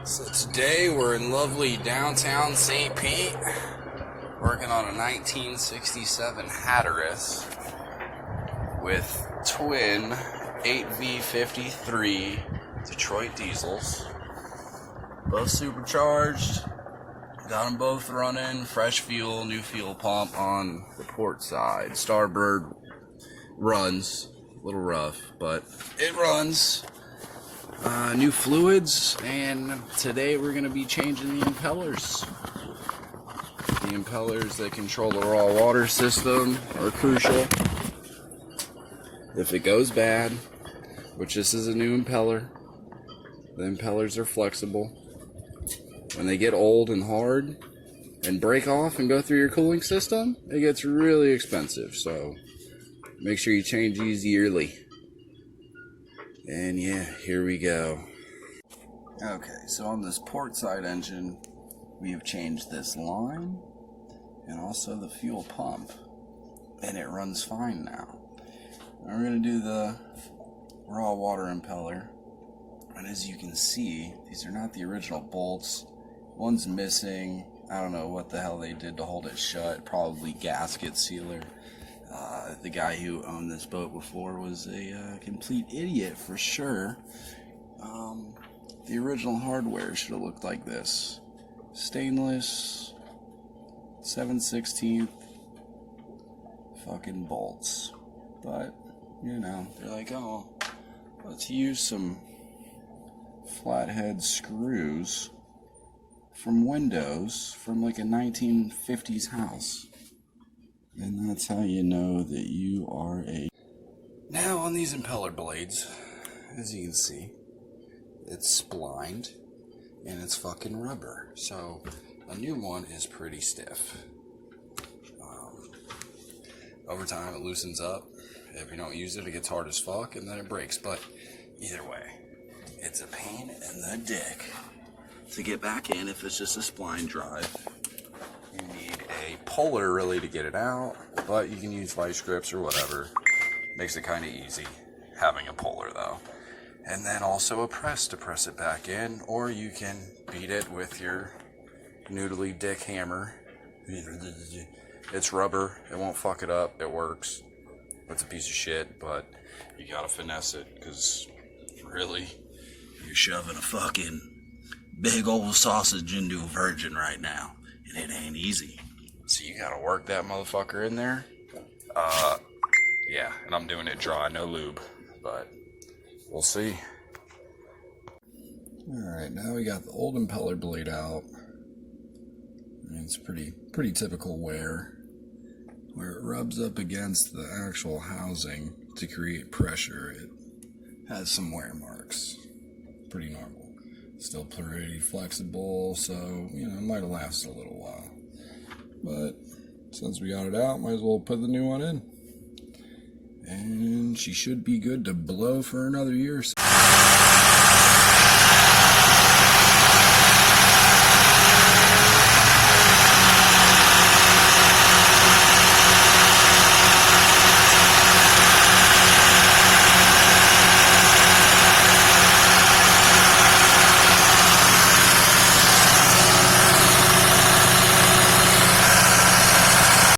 So today we're in lovely downtown St. Pete, working on a 1967 Hatteras with twin 8V53 Detroit diesels, both supercharged. Got them both running, fresh fuel, new fuel pump on the port side. Starboard runs, a little rough, but it runs. New fluids, and today we're going to be changing the impellers. The impellers that control the raw water system are crucial. If it goes bad, which this is a new impeller, the impellers are flexible. When they get old and hard and break off and go through your cooling system, it gets really expensive. So make sure you change these yearly. And yeah, here we go. Okay, so on this port side engine, we have changed this line and also the fuel pump, and it runs fine now. Now we're going to do the raw water impeller, and as you can see, these are not the original bolts. One's missing. I don't know what the hell they did to hold it shut. Probably gasket sealer. The guy who owned this boat before was a complete idiot for sure. The original hardware should have looked like this. Stainless 7/16 fucking bolts. But, you know, they're like, oh, let's use some flathead screws from windows from like a 1950s house. And that's how you know that you are a... Now on these impeller blades, as you can see, it's splined and it's fucking rubber. So a new one is pretty stiff. Over time it loosens up. If you don't use it, it gets hard as fuck and then it breaks. But either way, it's a pain in the dick to get back in if it's just a spline drive. You need a puller really to get it out, but you can use vice grips or whatever. Makes it kind of easy having a puller though. And then also a press to press it back in, or you can beat it with your noodly dick hammer. It's rubber, it won't fuck it up, it works. It's a piece of shit, but you gotta finesse it, because really, you're shoving a fucking big old sausage into a virgin right now. And it ain't easy. So you gotta work that motherfucker in there. Yeah, and I'm doing it dry, no lube. But we'll see. Alright, now we got the old impeller blade out. And it's pretty typical wear. Where it rubs up against the actual housing to create pressure, it has some wear marks. Pretty normal. Still pretty flexible, so, you know, it might have lasted a little while. But since we got it out, might as well put the new one in. And she should be good to blow for another year or so.